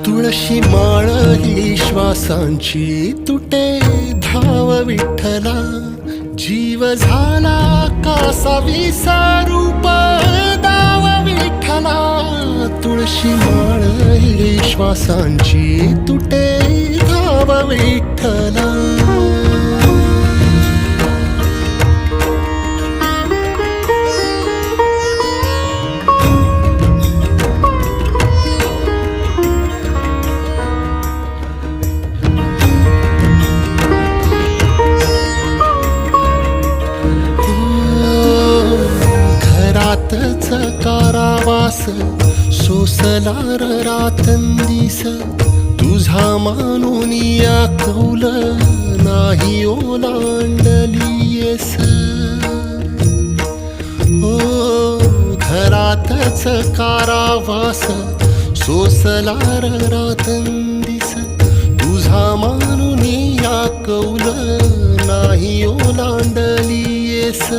तुळशी माळ ही श्वासांची तुटे धाव विठ्ठला, जीव झाला कासा विसारूप दाव विठ्ठला. तुळशी माळ ही श्वासांची तुटे धाव विठ्ठला. घरातच कारावास सोसला रातंदिस, तुझा मानून या कौल नाही ओलांडलीयस. ओ घरातच कारावास सोसला रातंदिस, तुझा मानून या कौल नाही ओलांडलीयस.